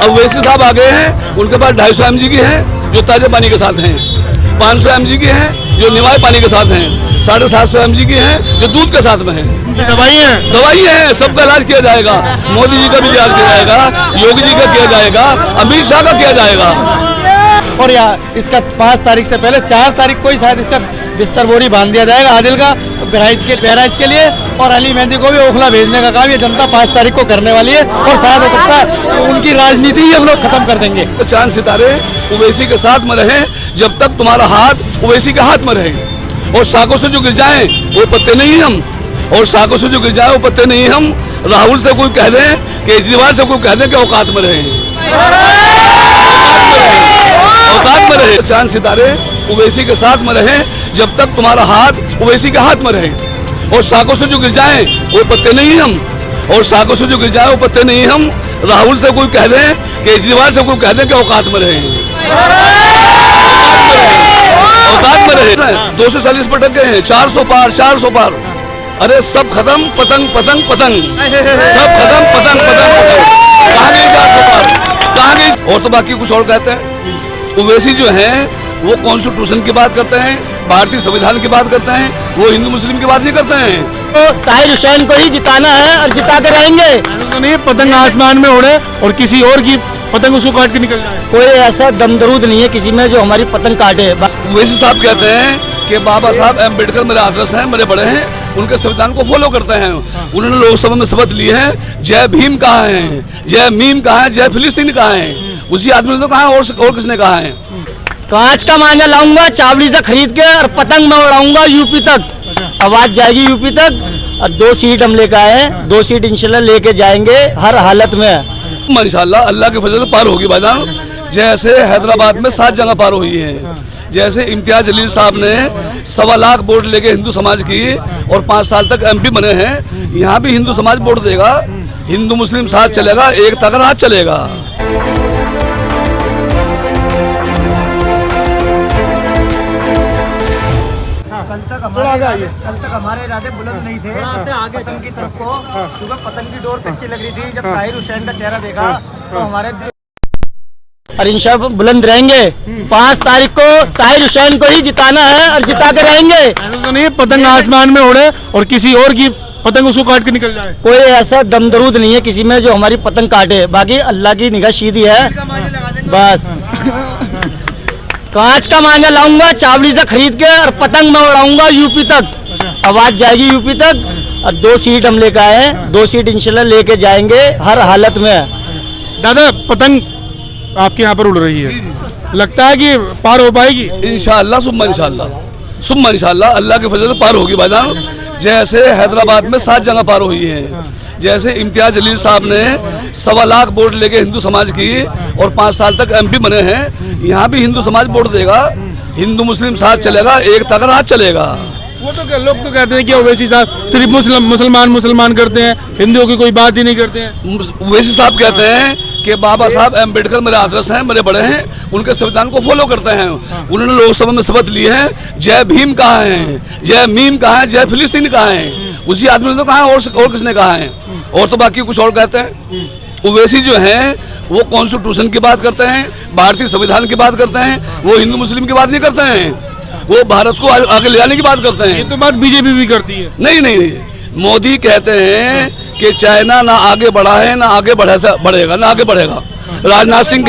अब ओवैसी साहब आ गए हैं, उनके पास 250 mg की है जो ताजे पानी के साथ हैं, 500 mg की है जो निवाय पानी के साथ हैं, 750 mg की है जो दूध के साथ में है। दवाई है, सबका इलाज किया जाएगा। मोदी जी का भी इलाज किया जाएगा, योगी जी का किया जाएगा, अमित शाह का किया जाएगा। और यहाँ इसका 5 तारीख से पहले 4 तारीख को ही शायद इसका बिस्तर बोरी बांध दिया जाएगा आदिल का बहराइच के लिए, और अली मेहंदी को भी ओखला भेजने का काम ये जनता 5 तारीख को करने वाली है। और शायद हो सकता है उनकी राजनीति ही हम लोग खत्म कर देंगे। तो चांद सितारे ओवैसी के साथ में रहे जब तक तुम्हारा हाथ ओवैसी के हाथ में रहे, और साकों से जो गिर जाए वो पत्ते नहीं हम, और साकों से जो गिर जाए वो पत्ते नहीं हम। राहुल से कोई कह दे, केजरीवाल से कोई कह दे कि औकात में रहे, औकात में रहे। चांद सितारे ओवैसी के साथ में रहे जब तक तुम्हारा हाथ ओवैसी के हाथ में रहे, और साकों से जो गिर जाए वो पत्ते नहीं हम, और साकों से जो गिर जाए वो पत्ते नहीं हम। राहुल से कोई कह दे, केजरीवाल से कोई कह दे कि औकात में रहे, औकात में रहे। 240 पर टक गए हैं, 400 पार, 400 पार। अरे सब खत्म, पतंग पतंग पतंग, सब खत्म, पतंग पतंग पतंग। कहाँ गई 400 पार, कहाँ गई? और तो बाकी कुछ और कहते हैं। ओवैसी जो है वो कॉन्स्टिट्यूशन की बात करते हैं, भारतीय संविधान की बात करते हैं, वो हिंदू मुस्लिम की बात नहीं करते हैं। तो ताहिर हुसैन को ही जिताना है और जिता के रहेंगे। तो नहीं पतंग आसमान में उड़े और किसी और की पतंग उसको काट के निकल जाए। कोई ऐसा दमदरूद नहीं है किसी में जो हमारी पतंग काटे। ओवैसी साहब कहते हैं कि बाबा साहब अम्बेडकर मेरे आदर्श हैं, मेरे बड़े हैं, उनके संविधान को फॉलो करते हैं। उन्होंने लोकसभा में शपथ ली है, जय भीम कहा है, जय मीम कहा है, जय फिलिस्तीन कहा है। उसी आदमी ने तो कहा है, और किसने कहा है? कांच का मांझा लाऊंगा चावड़ी से खरीद के और पतंग में उड़ाऊंगा यूपी तक। आवाज जाएगी यूपी तक। और 2 सीट हम लेकर आए, 2 सीट इंशाल्लाह लेके जाएंगे हर हालत में। इंशाल्लाह अल्लाह के फजल से पार होगी भाईजान। जैसे हैदराबाद में 7 जगह पार हुई है, जैसे इम्तियाज जलील साहब ने 1.25 लाख वोट लेके हिंदू समाज की और 5 साल तक MP बने हैं, यहाँ भी हिंदू समाज वोट देगा, हिंदू मुस्लिम साथ चलेगा, एक तक राज चलेगा। कल तक हमारे इरादे बुलंद नहीं थे पतंग की तरफ को, क्योंकि पतंग की डोर कच्ची लग रही थी। जब ताहिर हुसैन का चेहरा देखा तो हमारे और इंशाल्लाह बुलंद रहेंगे। 5 तारीख को ताहिर हुसैन को ही जिताना है और जिता के रहेंगे। तो नहीं पतंग आसमान में उड़े और किसी और की पतंग उसको काट के निकल जाए। कोई ऐसा दमदरूद नहीं है किसी में जो हमारी पतंग काटे। बाकी अल्लाह की निगाह सीधी है बस। कांच का मांझा लाऊंगा चावड़ी से खरीद के और पतंग में उड़ाऊंगा यूपी तक। आवाज जाएगी यूपी तक। और 2 सीट हम लेकर आए, 2 सीट इंशाल्लाह लेके जाएंगे हर हालत में। दादा पतंग आपके यहाँ पर उड़ रही है, लगता है कि पार हो पाएगी? इंशाल्लाह सुम्मा इंशाल्लाह अल्लाह के फजल से पार होगी भाईजान। जैसे हैदराबाद में 7 जगह पार हुई है, जैसे इम्तियाज जलील साहब ने 1.25 लाख वोट लेके हिंदू समाज की और 5 साल तक MP बने हैं, यहाँ भी हिंदू समाज वोट देगा, हिंदू मुस्लिम साथ चलेगा, एक तक राज चलेगा। वो तो लोग तो कहते हैं कि ओवैसी साहब सिर्फ मुसलमान करते हैं, हिंदुओं की कोई बात ही नहीं करते हैं। ओवैसी साहब कहते हैं कि बाबा साहब अम्बेडकर मेरे आदर्श हैं, मेरे बड़े हैं, उनके संविधान को फॉलो करते हैं। उन्होंने लोकसभा में शपथ ली है, जय भीम कहा है, जय मीम कहा है, जय फिलिस्तीन कहा है। उसी आदमी ने तो कहा है, और किसने कहा है? और तो बाकी कुछ और कहते हैं। ओवैसी जो है वो कॉन्स्टिट्यूशन की बात करते हैं, भारतीय संविधान की बात करते हैं, वो हिंदू मुस्लिम की बात नहीं करते हैं, वो भारत को आगे ले जाने की बात करते हैं। ये तो बात बीजेपी भी करती है। नहीं, मोदी कहते हैं कि चाइना ना आगे बढ़ा है, ना आगे बढ़ेगा, ना आगे बढ़ेगा। राजनाथ सिंह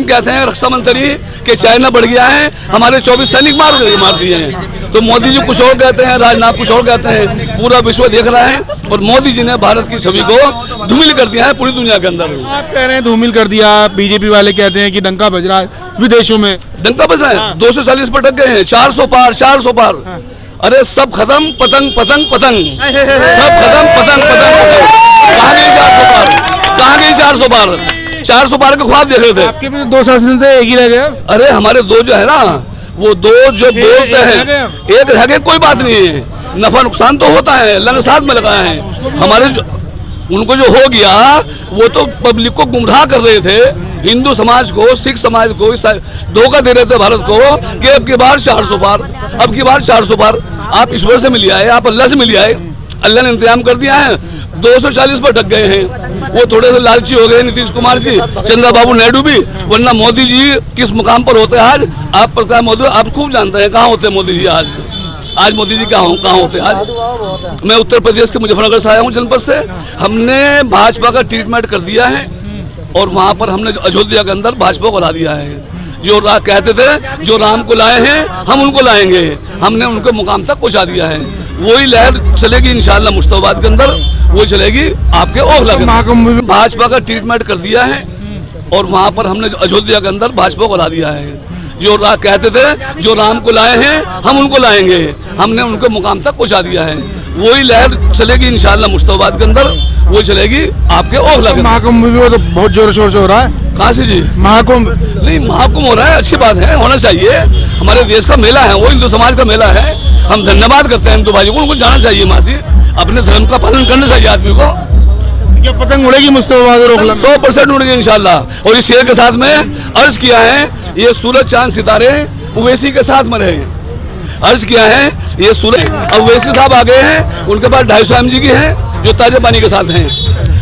कहते हैं रक्षा मंत्री कि चाइना बढ़ गया है, हमारे 24 सैनिक मार दिए हैं। तो मोदी जी कुछ और कहते हैं, राजनाथ कुछ और कहते हैं। पूरा विश्व देख रहा है और मोदी जी ने भारत की छवि को धूमिल कर दिया है पूरी दुनिया के अंदर। आप कह रहे हैं धूमिल कर दिया, बीजेपी वाले कहते हैं कि डंका बज रहा है विदेशों में। डंका बज रहा है, 240 पर टक गए हैं, 400 पार, 400 पार। अरे सब खत्म, पतंग पतंग पतंग, सब खत्म, पतंग पतंग पतंग। कहाँ गई 400 पार, कहाँ गई 400 पार? 400 पार के ख्वाब देख रहे थे। आपके भी 2 शासन से एक ही रह गया। अरे हमारे 2 जो है ना, वो 2 जो बोलते हैं, एक रह गए, कोई बात नहीं है, नफा नुकसान तो होता है, अल्लाह ने साथ में लगाया है। हमारे उनको जो हो गया वो तो पब्लिक को गुमराह कर रहे थे, हिंदू समाज को, सिख समाज को धोखा दे रहे थे भारत को कि अब की बार 400 पार, अब की बार 400 पार। आप ईश्वर से मिलिए आए, आप अल्लाह से मिलिए आए, अल्लाह ने इंतजाम कर दिया है। 240 पर ढक गए हैं। वो थोड़े से लालची हो गए नीतीश कुमार जी, चंद्रबाबू नायडू भी, वरना मोदी जी किस मुकाम पर होते हैं आज? आप पता है मोदी, आप खूब जानते हैं कहाँ होते हैं मोदी जी आज मोदी जी कहाँ होते हैं आज? मैं उत्तर प्रदेश के मुजफ्फरनगर से आया हूँ, जनपद से। हमने भाजपा का ट्रीटमेंट कर दिया है और वहाँ पर हमने अयोध्या के अंदर भाजपा को ला दिया है। जो कहते थे जो राम को लाए हैं हम उनको लाएंगे, हमने उनके मुकाम तक पहुँचा दिया है। वही लहर चलेगी इंशाल्लाह मुश्ताबाद के अंदर, वो चलेगी आपके ओखला के अंदर। भाजपा का ट्रीटमेंट कर दिया है और वहाँ पर हमने अयोध्या के अंदर भाजपा को ला दिया है। जो कहते थे जो राम को लाए हैं हम उनको लाएंगे, हमने उनके मुकाम तक पहुँचा दिया है। वही लहर चलेगी इंशाल्लाह मुश्ताबाद के अंदर, वो चलेगी आपके ओखला के अंदर। महाकुंभ भी तो बहुत जोर शोर से हो रहा है। कहाँ से जी? महाकुंभ नहीं, महाकुंभ हो रहा है, अच्छी बात है, होना चाहिए। हमारे देश का मेला है, वो हिंदू समाज का मेला है। हम धन्यवाद करते हैं हिंदू भाइयों को, उनको जाना चाहिए मासी, अपने धर्म का पालन करना चाहिए आदमी को। क्या पतंग उड़ेगी मुश्ताबाद और ओखला में? 100% उड़ेगी इंशाल्लाह। और इस शेर के साथ में अर्ज किया है, ये सूरज चांद सितारे उवैसी के साथ में रहे। अर्ज किया है ये सूरज, अब उवैसी साहब आ गए हैं, उनके पास 250 mg की है जो ताजे पानी के साथ हैं,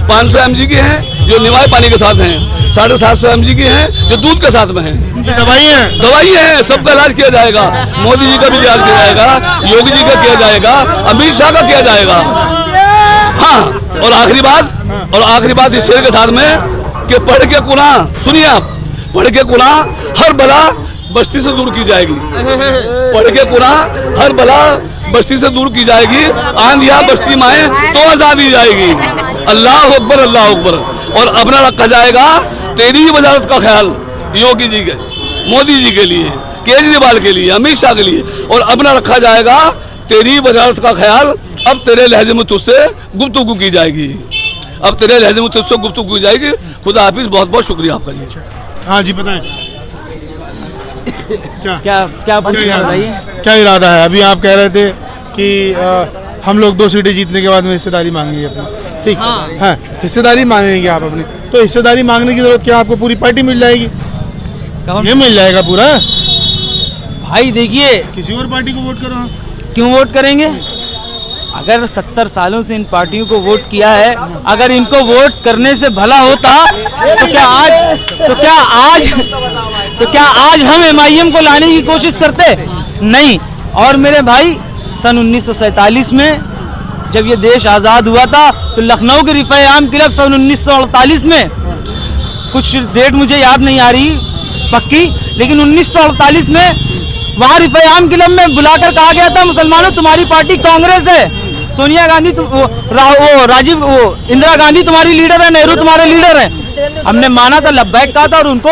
500 mg की है जो निवाय पानी के साथ हैं, 750 mg की है जो दूध के साथ में है। दवाई है, सबका इलाज किया जाएगा। मोदी जी का भी इलाज किया जाएगा, योगी जी का किया जाएगा, अमित शाह का किया जाएगा। हाँ, और आखिरी बात इस शेर के साथ में कि पढ़ के कुरान, सुनिए आप, पढ़ के कुरान हर बला बस्ती से दूर की जाएगी। पढ़ के कुरान हर बला बस्ती से दूर की जाएगी। आंधिया बस्ती माए तो आजादी जाएगी। अल्लाह अकबर, अल्लाह अकबर। और अपना रखा जाएगा तेरी वजारत का ख्याल योगी जी के, मोदी जी के लिए, केजरीवाल के लिए, अमित शाह के लिए। और अपना रखा जाएगा तेरी वजारत का ख्याल, अब तेरे लहजे में तुझसे गुफ्तगू की जाएगी। अब तेरे लहजे में तुझसे गुफ्तगू की जाएगी। खुदा हाफिज, बहुत बहुत शुक्रिया आपका जी। हाँ जी, बताएं क्या बताइए। क्या इरादा है? अभी आप कह रहे थे कि हम लोग 2 सीटें जीतने के बाद में हिस्सेदारी मांगेंगे अपनी, ठीक है? हिस्सेदारी मांगेंगे आप अपनी, तो हिस्सेदारी मांगने की जरूरत क्या? आपको पूरी पार्टी मिल जाएगी, ये मिल जाएगा पूरा। भाई देखिए, किसी और पार्टी को वोट करो। क्यों वोट करेंगे? अगर 70 सालों से इन पार्टियों को वोट किया है, अगर इनको वोट करने से भला होता तो क्या आज हम MIM को लाने की कोशिश करते? नहीं। और मेरे भाई, सन 1947 में जब ये देश आज़ाद हुआ था तो लखनऊ के रिफ़ाए आम क्लब सन 1948 में, कुछ डेट मुझे याद नहीं आ रही पक्की, लेकिन 1948 में वहाँ रिफ़ाए आम क्लब में बुलाकर कहा गया था, मुसलमानों तुम्हारी पार्टी कांग्रेस है, सोनिया गांधी इंदिरा गांधी तुम्हारी लीडर है, नेहरू तुम्हारे लीडर है। हमने माना था, लब्बैक कहा था, और उनको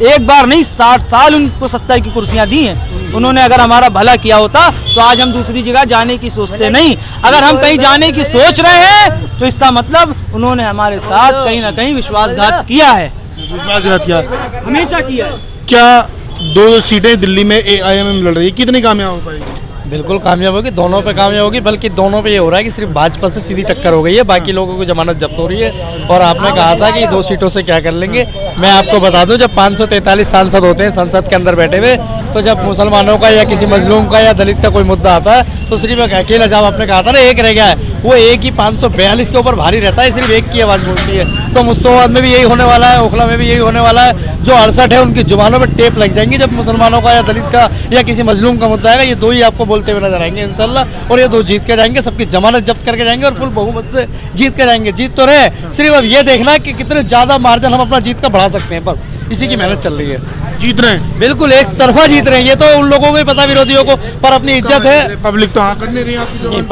एक बार नहीं 60 साल उनको सत्ता की कुर्सियां दी हैं। उन्होंने अगर हमारा भला किया होता तो आज हम दूसरी जगह जाने की सोचते नहीं। अगर हम कहीं जाने की सोच रहे हैं तो इसका मतलब उन्होंने हमारे साथ कहीं ना कहीं विश्वासघात किया है। विश्वासघात किया, हमेशा किया है। क्या 2 सीटें दिल्ली में AIMM लड़ रही है, कितनी कामयाब हो पाएगी? बिल्कुल कामयाब होगी, दोनों पे कामयाब होगी। बल्कि दोनों पे ये हो रहा है कि सिर्फ भाजपा से सीधी टक्कर हो गई है, बाकी लोगों को जमानत जब्त हो रही है। और आपने कहा था कि 2 सीटों से क्या कर लेंगे, मैं आपको बता दूं, जब 543 सांसद होते हैं संसद के अंदर बैठे हुए, तो जब मुसलमानों का या किसी मजलूम का या दलित का कोई मुद्दा आता है तो सिर्फ एक अकेला, जब आपने कहा था ना एक रह गया है, वो एक ही 542 के ऊपर भारी रहता है, सिर्फ एक की आवाज़ बोलती है। तो मुश्ताबाद में भी यही होने वाला है, ओखला में भी यही होने वाला है। जो 68 है उनकी जुबानों में टेप लग जाएंगी जब मुसलमानों का या दलित का या किसी मजलूम का मुद्दा आएगा। ये 2 ही आपको बोलते हुए नजर आएंगे इंशाल्लाह, और ये 2 जीत के जाएंगे, सबकी जमानत जब्त करके जाएंगे और फुल बहुमत से जीत के जाएंगे। जीत तो रहे, सिर्फ अब ये देखना है कि कितने ज़्यादा मार्जिन हम अपना जीत का बढ़ा सकते हैं, बस इसी की मेहनत चल रही है। जीत रहे हैं, बिल्कुल एक तरफा जीत रहे हैं, ये तो उन लोगों को ही पता, विरोधियों को, पर अपनी इज्जत है। पब्लिक तो हाँ कर नहीं रही है आपकी ये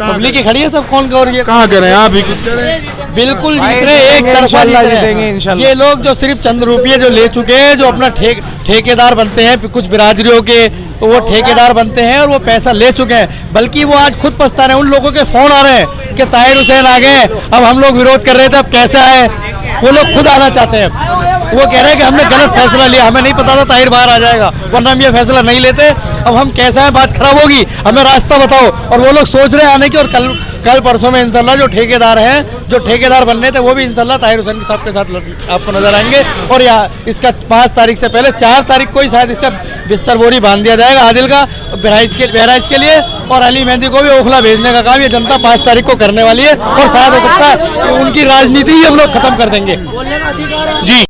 पब्लिक ही खड़ी है, सब कौन कर रही है? कहाँ कर रहे हैं आप? बिल्कुल जीत रहे, एक तरफा जीतेंगे इंशाल्लाह। ये लोग जो सिर्फ चंद रुपये जो ले चुके हैं, जो अपना ठेकेदार बनते हैं कुछ बिरादरियों के, तो वो ठेकेदार बनते हैं और वो पैसा ले चुके हैं। बल्कि वो आज खुद पछता रहे हैं, उन लोगों के फोन आ रहे हैं कि ताहिर हुसैन आ गए, अब हम लोग विरोध कर रहे थे, अब कैसे आए, वो लोग खुद आना चाहते हैं। वो कह रहे हैं कि हमने गलत फैसला लिया, हमें नहीं पता था ताहिर बाहर आ जाएगा, वरना हम ये फैसला नहीं लेते। अब हम कैसा है, बात खराब होगी, हमें रास्ता बताओ। और वो लोग सोच रहे हैं आने की, और कल परसों में इंशाल्लाह जो ठेकेदार हैं, जो ठेकेदार बनने थे, वो भी इंशाल्लाह ताहिर हुसैन साहब के साथ आपको नजर आएंगे। और इसका 5 तारीख से पहले 4 तारीख को ही शायद इसका बिस्तर बोरी बांध दिया जाएगा आदिल का बहराइच के लिए। और अली मेहंदी को भी ओखला भेजने का काम ये जनता 5 तारीख को करने वाली है। और शायद हो सकता है कि उनकी राजनीति ही हम लोग खत्म कर देंगे। जी।